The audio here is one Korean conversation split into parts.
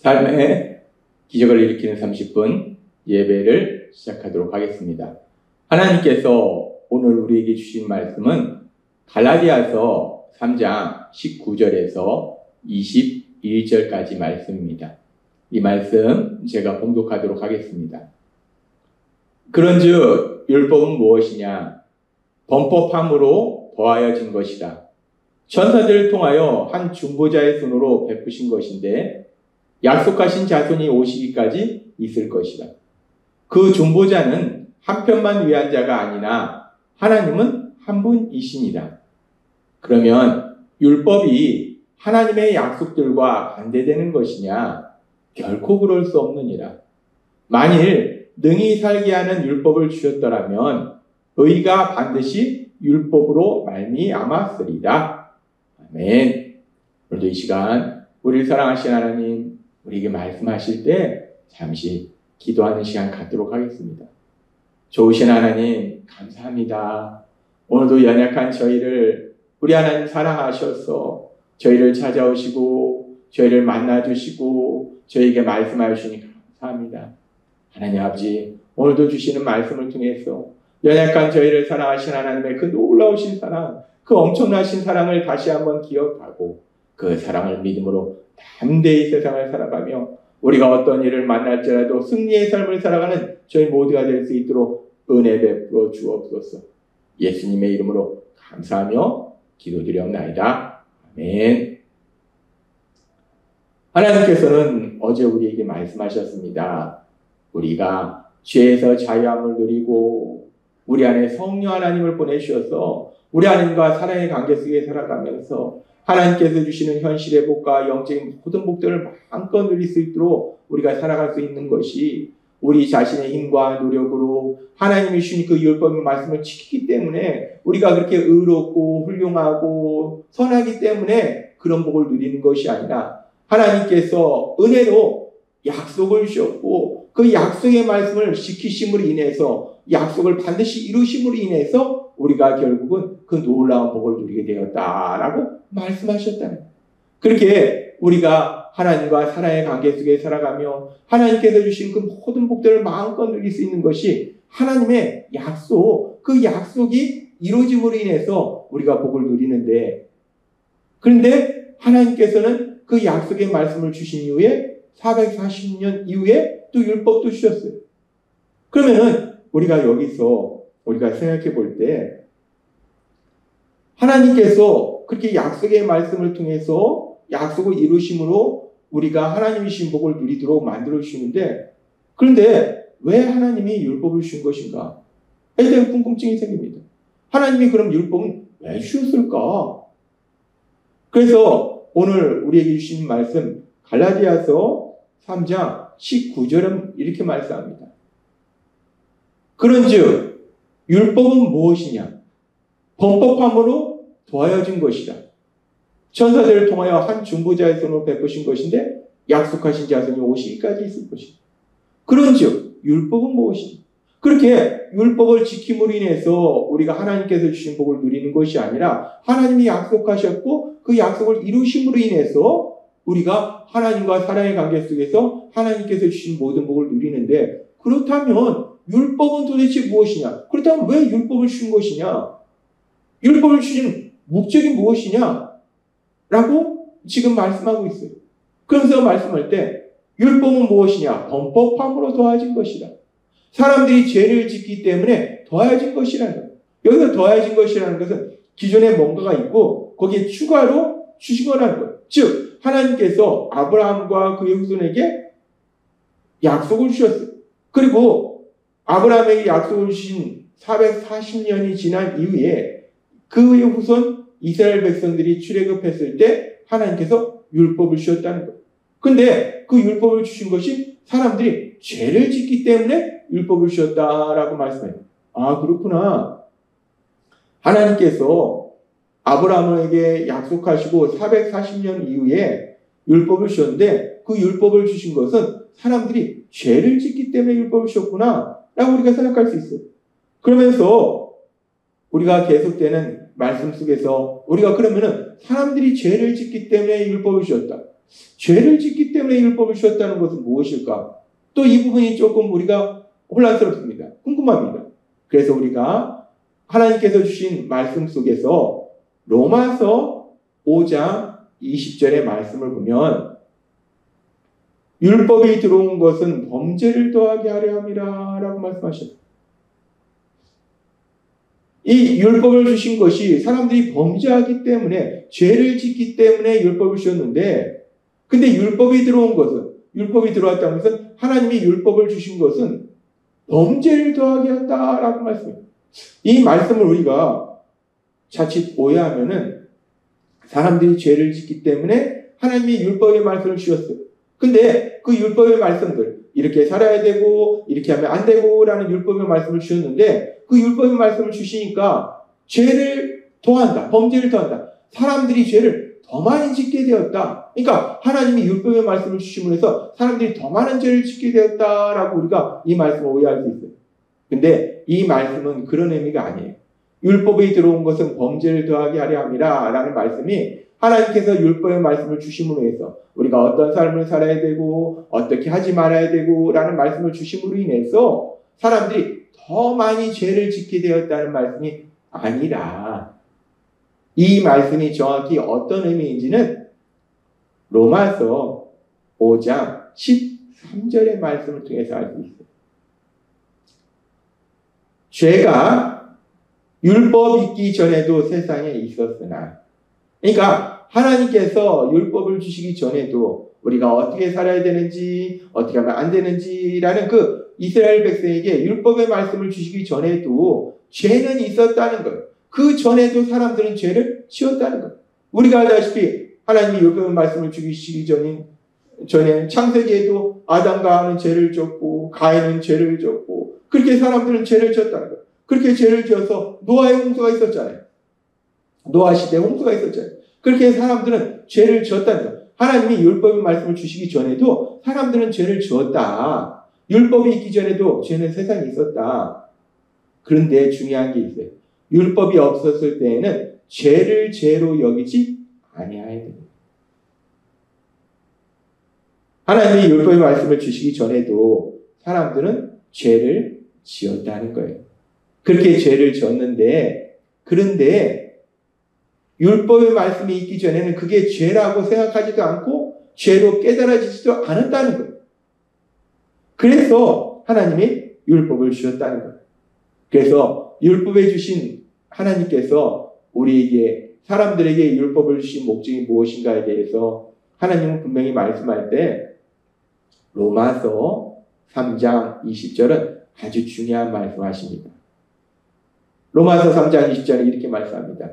삶의 기적을 일으키는 30분 예배를 시작하도록 하겠습니다. 하나님께서 오늘 우리에게 주신 말씀은 갈라디아서 3장 19절에서 21절까지 말씀입니다. 이 말씀 제가 봉독하도록 하겠습니다. 그런즉 율법은 무엇이냐? 범법함으로 더하여진 것이다. 천사들을 통하여 한 중보자의 손으로 베푸신 것인데 약속하신 자손이 오시기까지 있을 것이다. 그 중보자는 한 편만 위한 자가 아니나 하나님은 한 분이시니라. 그러면 율법이 하나님의 약속들과 반대되는 것이냐? 결코 그럴 수 없느니라. 만일 능히 살게 하는 율법을 주셨더라면 의가 반드시 율법으로 말미암았으리라. 아멘. 오늘도 이 시간 우리를 사랑하신 하나님 우리에게 말씀하실 때 잠시 기도하는 시간 갖도록 하겠습니다. 좋으신 하나님 감사합니다. 오늘도 연약한 저희를 우리 하나님 사랑하셔서 저희를 찾아오시고 저희를 만나주시고 저희에게 말씀하여 주시니 감사합니다. 하나님 아버지 오늘도 주시는 말씀을 통해서 연약한 저희를 사랑하신 하나님의 그 놀라우신 사랑, 그 엄청나신 사랑을 다시 한번 기억하고 그 사랑을 믿음으로 담대히 세상을 살아가며 우리가 어떤 일을 만날지라도 승리의 삶을 살아가는 저희 모두가 될 수 있도록 은혜 베풀어 주옵소서. 예수님의 이름으로 감사하며 기도드리옵나이다. 아멘. 하나님께서는 어제 우리에게 말씀하셨습니다. 우리가 죄에서 자유함을 누리고 우리 안에 성령 하나님을 보내주셔서 우리 하나님과 사랑의 관계 속에 살아가면서 하나님께서 주시는 현실의 복과 영적인 모든 복들을 마음껏 누릴 수 있도록 우리가 살아갈 수 있는 것이 우리 자신의 힘과 노력으로 하나님이 주신 그 율법의 말씀을 지키기 때문에 우리가 그렇게 의롭고 훌륭하고 선하기 때문에 그런 복을 누리는 것이 아니라 하나님께서 은혜로 약속을 주셨고 그 약속의 말씀을 지키심으로 인해서 약속을 반드시 이루심으로 인해서 우리가 결국은 그 놀라운 복을 누리게 되었다라고 말씀하셨다는 거예요. 그렇게 우리가 하나님과 사랑의 관계 속에 살아가며 하나님께서 주신 그 모든 복들을 마음껏 누릴 수 있는 것이 하나님의 약속, 그 약속이 이루어짐으로 인해서 우리가 복을 누리는데 그런데 하나님께서는 그 약속의 말씀을 주신 이후에 440년 이후에 또 율법도 주셨어요. 그러면은 우리가 여기서 우리가 생각해 볼 때 하나님께서 그렇게 약속의 말씀을 통해서 약속을 이루심으로 우리가 하나님이 주신 복을 누리도록 만들어 주시는데 그런데 왜 하나님이 율법을 주신 것인가? 에 대한 궁금증이 생깁니다. 하나님이 그럼 율법은 왜 주셨을까? 그래서 오늘 우리에게 주신 말씀 갈라디아서 3장 19절은 이렇게 말씀합니다. 그런즉 율법은 무엇이냐? 범법함으로 더하여진 것이라. 천사들을 통하여 한 중보자의 손으로 베푸신 것인데 약속하신 자손이 오시기까지 있을 것이다. 그런즉 율법은 무엇이냐? 그렇게 율법을 지킴으로 인해서 우리가 하나님께서 주신 복을 누리는 것이 아니라 하나님이 약속하셨고 그 약속을 이루심으로 인해서 우리가 하나님과 사랑의 관계 속에서 하나님께서 주신 모든 복을 누리는데 그렇다면 율법은 도대체 무엇이냐? 그렇다면 왜 율법을 주신 것이냐? 율법을 주신 목적이 무엇이냐? 라고 지금 말씀하고 있어요. 그러면서 말씀할 때 율법은 무엇이냐? 범법함으로 더해진 것이다. 사람들이 죄를 짓기 때문에 더해진 것이라는 거예요. 여기서 더해진 것이라는 것은 기존에 뭔가가 있고 거기에 추가로 주신 거라는 거예요. 즉 하나님께서 아브라함과 그의 후손에게 약속을 주셨어요. 그리고 아브라함에게 약속을 주신 440년이 지난 이후에 그의 후손 이스라엘 백성들이 출애굽했을 때 하나님께서 율법을 주셨다는 거예요. 근데 그 율법을 주신 것이 사람들이 죄를 짓기 때문에 율법을 주셨다라고 말씀해요. 아 그렇구나. 하나님께서 아브라함에게 약속하시고 440년 이후에 율법을 주셨는데 그 율법을 주신 것은 사람들이 죄를 짓기 때문에 율법을 주셨구나 라고 우리가 생각할 수 있어요. 그러면서 우리가 계속되는 말씀 속에서 우리가 그러면은 사람들이 죄를 짓기 때문에 율법을 주셨다. 죄를 짓기 때문에 율법을 주었다는 것은 무엇일까? 또 이 부분이 조금 우리가 혼란스럽습니다. 궁금합니다. 그래서 우리가 하나님께서 주신 말씀 속에서 로마서 5장 20절의 말씀을 보면 율법이 들어온 것은 범죄를 더하게 하려 함이라 라고 말씀하셨습니다. 이 율법을 주신 것이 사람들이 범죄하기 때문에 죄를 짓기 때문에 율법을 주셨는데 근데 율법이 들어왔다는 것은 하나님이 율법을 주신 것은 범죄를 더하게 한다라고 말씀합니다. 이 말씀을 우리가 자칫 오해하면은 사람들이 죄를 짓기 때문에 하나님이 율법의 말씀을 주셨어요. 근데 그 율법의 말씀들 이렇게 살아야 되고 이렇게 하면 안 되고 라는 율법의 말씀을 주셨는데 그 율법의 말씀을 주시니까 죄를 더한다. 범죄를 더한다. 사람들이 죄를 더 많이 짓게 되었다. 그러니까 하나님이 율법의 말씀을 주심으로 해서 사람들이 더 많은 죄를 짓게 되었다라고 우리가 이 말씀을 오해할 수 있어요. 근데 이 말씀은 그런 의미가 아니에요. 율법이 들어온 것은 범죄를 더하게 하려 함이라 라는 말씀이 하나님께서 율법의 말씀을 주심으로 해서 우리가 어떤 삶을 살아야 되고 어떻게 하지 말아야 되고 라는 말씀을 주심으로 인해서 사람들이 더 많이 죄를 짓게 되었다는 말씀이 아니라 이 말씀이 정확히 어떤 의미인지는 로마서 5장 13절의 말씀을 통해서 알 수 있어요. 죄가 율법 있기 전에도 세상에 있었으나 그러니까 하나님께서 율법을 주시기 전에도 우리가 어떻게 살아야 되는지 어떻게 하면 안 되는지라는 그 이스라엘 백성에게 율법의 말씀을 주시기 전에도 죄는 있었다는 거예요. 그 전에도 사람들은 죄를 지었다는 거예요. 우리가 알다시피 하나님이 율법의 말씀을 주시기 전에 창세기에도 아담과 하와는 죄를 졌고 가인은 죄를 졌고 그렇게 사람들은 죄를 지었다는 거예요. 그렇게 죄를 지어서 노아의 홍수가 있었잖아요. 노아 시대에 홍수가 있었잖아요. 그렇게 사람들은 죄를 지었다는 거예요. 하나님이 율법의 말씀을 주시기 전에도 사람들은 죄를 지었다. 율법이 있기 전에도 죄는 세상에 있었다. 그런데 중요한 게 있어요. 율법이 없었을 때에는 죄를 죄로 여기지 아니하야 됩니다. 하나님이 율법의 말씀을 주시기 전에도 사람들은 죄를 지었다는 거예요. 그렇게 죄를 지었는데 그런데 율법의 말씀이 있기 전에는 그게 죄라고 생각하지도 않고 죄로 깨달아지지도 않았다는 거예요. 그래서 하나님이 율법을 주셨다는 거예요. 그래서 율법에 주신 하나님께서 우리에게 사람들에게 율법을 주신 목적이 무엇인가에 대해서 하나님은 분명히 말씀할 때 로마서 3장 20절은 아주 중요한 말씀하십니다. 로마서 3장 20절에 이렇게 말씀합니다.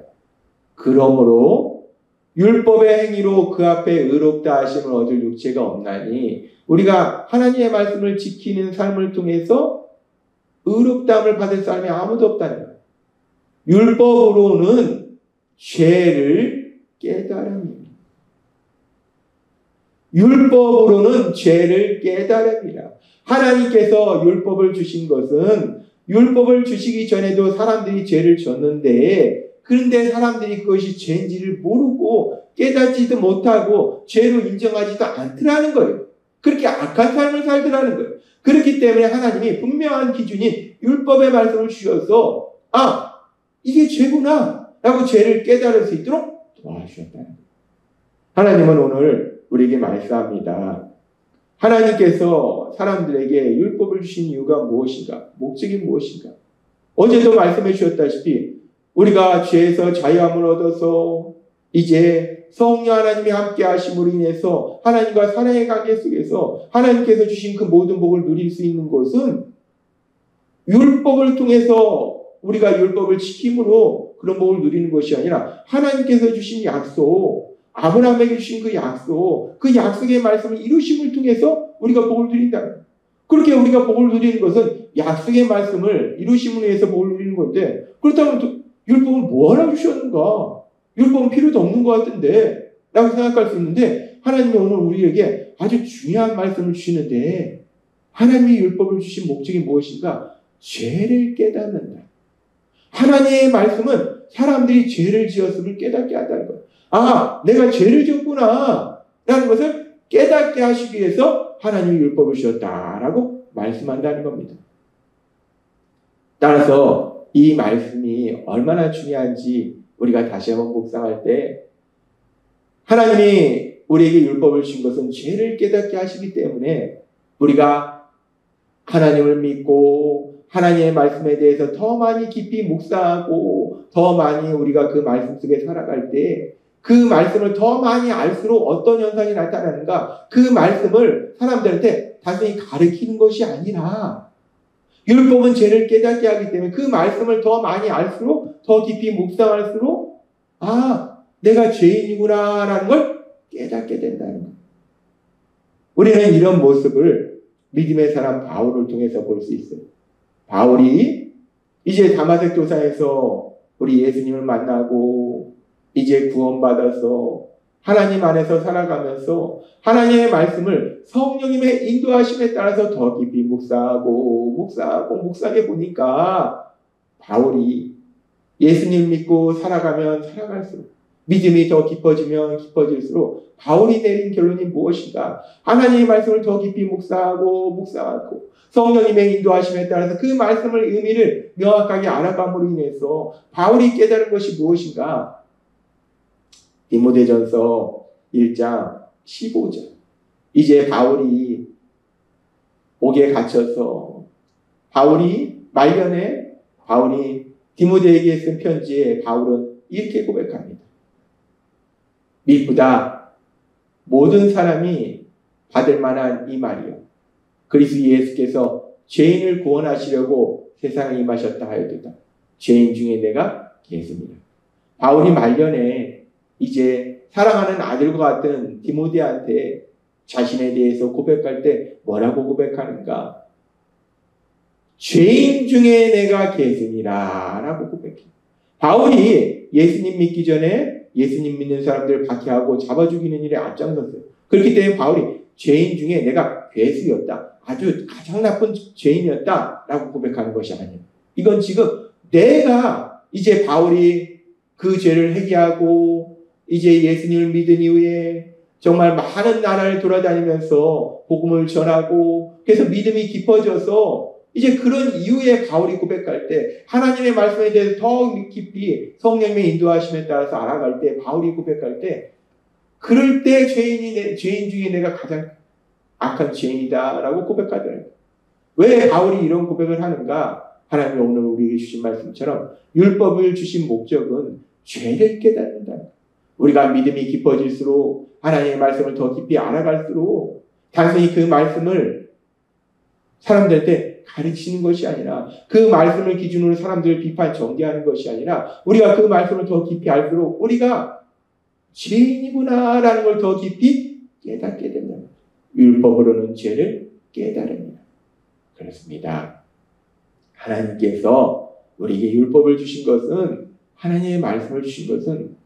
그러므로 율법의 행위로 그 앞에 의롭다 하심을 얻을 육체가 없나니 우리가 하나님의 말씀을 지키는 삶을 통해서 의롭다함을 받을 사람이 아무도 없다는 거예요. 율법으로는 죄를 깨달음입니다. 율법으로는 죄를 깨달음이라. 하나님께서 율법을 주신 것은 율법을 주시기 전에도 사람들이 죄를 졌는데 그런데 사람들이 그것이 죄인지를 모르고 깨닫지도 못하고 죄로 인정하지도 않더라는 거예요. 그렇게 악한 삶을 살더라는 거예요. 그렇기 때문에 하나님이 분명한 기준인 율법의 말씀을 주셔서 이게 죄구나 라고 죄를 깨달을 수 있도록 도와주셨다는 거예요. 하나님은 오늘 우리에게 말씀합니다. 하나님께서 사람들에게 율법을 주신 이유가 무엇인가? 목적이 무엇인가? 어제도 말씀해 주셨다시피 우리가 죄에서 자유함을 얻어서 이제 성령 하나님이 함께 하심으로 인해서 하나님과 사랑의 관계 속에서 하나님께서 주신 그 모든 복을 누릴 수 있는 것은 율법을 통해서 우리가 율법을 지킴으로 그런 복을 누리는 것이 아니라 하나님께서 주신 약속, 아브라함에게 주신 그 약속, 그 약속의 말씀을 이루심을 통해서 우리가 복을 누린다. 그렇게 우리가 복을 누리는 것은 약속의 말씀을 이루심을 위해서 복을 누리는 건데 그렇다면 율법은 뭐하러 주셨는가? 율법은 필요도 없는 것 같은데 라고 생각할 수 있는데 하나님이 오늘 우리에게 아주 중요한 말씀을 주시는데 하나님이 율법을 주신 목적이 무엇인가? 죄를 깨닫는다. 하나님의 말씀은 사람들이 죄를 지었음을 깨닫게 한다는 거예요. 내가 죄를 지었구나. 라는 것을 깨닫게 하시기 위해서 하나님이 율법을 주셨다라고 말씀한다는 겁니다. 따라서 이 말씀이 얼마나 중요한지 우리가 다시 한번 묵상할 때 하나님이 우리에게 율법을 주신 것은 죄를 깨닫게 하시기 때문에 우리가 하나님을 믿고 하나님의 말씀에 대해서 더 많이 깊이 묵상하고 더 많이 우리가 그 말씀 속에 살아갈 때 그 말씀을 더 많이 알수록 어떤 현상이 나타나는가, 그 말씀을 사람들한테 단순히 가르치는 것이 아니라 율법은 죄를 깨닫게 하기 때문에 그 말씀을 더 많이 알수록 더 깊이 묵상할수록 내가 죄인이구나 라는 걸 깨닫게 된다는 거예요. 우리는 이런 모습을 믿음의 사람 바울을 통해서 볼 수 있어요. 바울이 이제 다마색 도상에서 우리 예수님을 만나고 이제 구원받아서 하나님 안에서 살아가면서 하나님의 말씀을 성령님의 인도하심에 따라서 더 깊이 묵상해 보니까 바울이 예수님 믿고 살아가면 살아갈수록 믿음이 더 깊어지면 깊어질수록 바울이 내린 결론이 무엇인가? 하나님의 말씀을 더 깊이 묵상하고 성령님의 인도하심에 따라서 그 말씀의 의미를 명확하게 알아감으로 인해서 바울이 깨달은 것이 무엇인가? 디모데전서 1장 15절. 이제 바울이 옥에 갇혀서 말년에 바울이 디모데에게 쓴 편지에 바울은 이렇게 고백합니다. 미쁘다 모든 사람이 받을 만한 이 말이요. 그리스도 예수께서 죄인을 구원하시려고 세상에 임하셨다 하여도다. 죄인 중에 내가 예수입니다. 바울이 말년에 이제 사랑하는 아들과 같은 디모데한테 자신에 대해서 고백할 때 뭐라고 고백하는가? 죄인 중에 내가 계승이라 라고 고백해. 바울이 예수님 믿기 전에 예수님 믿는 사람들을 박해하고 잡아 죽이는 일에 앞장섰어요. 그렇기 때문에 바울이 죄인 중에 내가 괴수였다. 아주 가장 나쁜 죄인이었다 라고 고백하는 것이 아니에요. 이건 지금 내가 이제 바울이 그 죄를 회개하고 이제 예수님을 믿은 이후에 정말 많은 나라를 돌아다니면서 복음을 전하고 그래서 믿음이 깊어져서 이제 그런 이후에 바울이 고백할 때 하나님의 말씀에 대해서 더 깊이 성령의 인도하심에 따라서 알아갈 때 바울이 고백할 때 그럴 때 죄인 중에 내가 가장 악한 죄인이다 라고 고백하더라고요. 왜 바울이 이런 고백을 하는가? 하나님이 오늘 우리에게 주신 말씀처럼 율법을 주신 목적은 죄를 깨닫는다. 우리가 믿음이 깊어질수록 하나님의 말씀을 더 깊이 알아갈수록 단순히 그 말씀을 사람들한테 가르치는 것이 아니라 그 말씀을 기준으로 사람들을 비판 정죄하는 것이 아니라 우리가 그 말씀을 더 깊이 알수록 우리가 죄인이구나 라는 걸 더 깊이 깨닫게 된다. 율법으로는 죄를 깨달습니다. 그렇습니다. 하나님께서 우리에게 율법을 주신 것은 하나님의 말씀을 주신 것은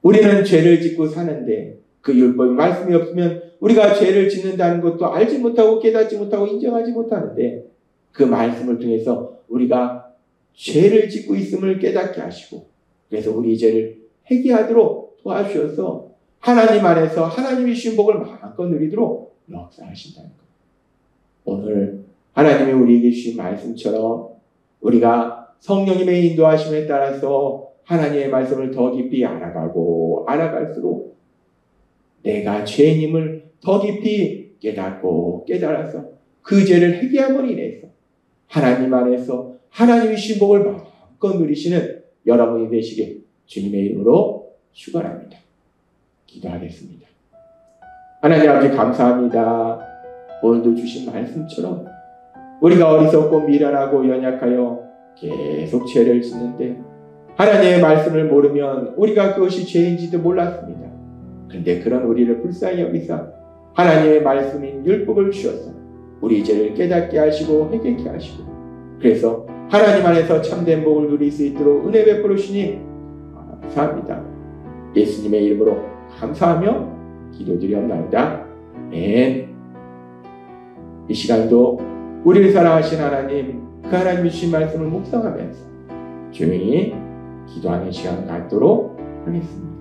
우리는 죄를 짓고 사는데 그 율법의 말씀이 없으면 우리가 죄를 짓는다는 것도 알지 못하고 깨닫지 못하고 인정하지 못하는데 그 말씀을 통해서 우리가 죄를 짓고 있음을 깨닫게 하시고 그래서 우리 죄를 회개하도록 도와주셔서 하나님 안에서 하나님이 주신 복을 마음껏 누리도록 역사하신다는 것. 오늘 하나님이 우리에게 주신 말씀처럼 우리가 성령님의 인도하심에 따라서 하나님의 말씀을 더 깊이 알아갈수록 내가 죄인임을 더 깊이 깨달아서 그 죄를 회개함으로 인해서 하나님 안에서 하나님의 신복을 마음껏 누리시는 여러분이 되시길 주님의 이름으로 축원합니다. 기도하겠습니다. 하나님 아버지 감사합니다. 오늘도 주신 말씀처럼 우리가 어리석고 미련하고 연약하여 계속 죄를 짓는데 하나님의 말씀을 모르면 우리가 그것이 죄인지도 몰랐습니다. 그런데 그런 우리를 불쌍히 여기사 하나님의 말씀인 율법을 주셔서 우리 죄를 깨닫게 하시고 회개케 하시고 그래서 하나님 안에서 참된 복을 누릴 수 있도록 은혜 베풀어 주시니 감사합니다. 예수님의 이름으로 감사하며 기도드리옵나이다. 아멘. 이 시간도 우리를 사랑하신 하나님, 그 하나님이 주신 말씀을 묵상하면서 조용히 기도하는 시간 갖도록 하겠습니다.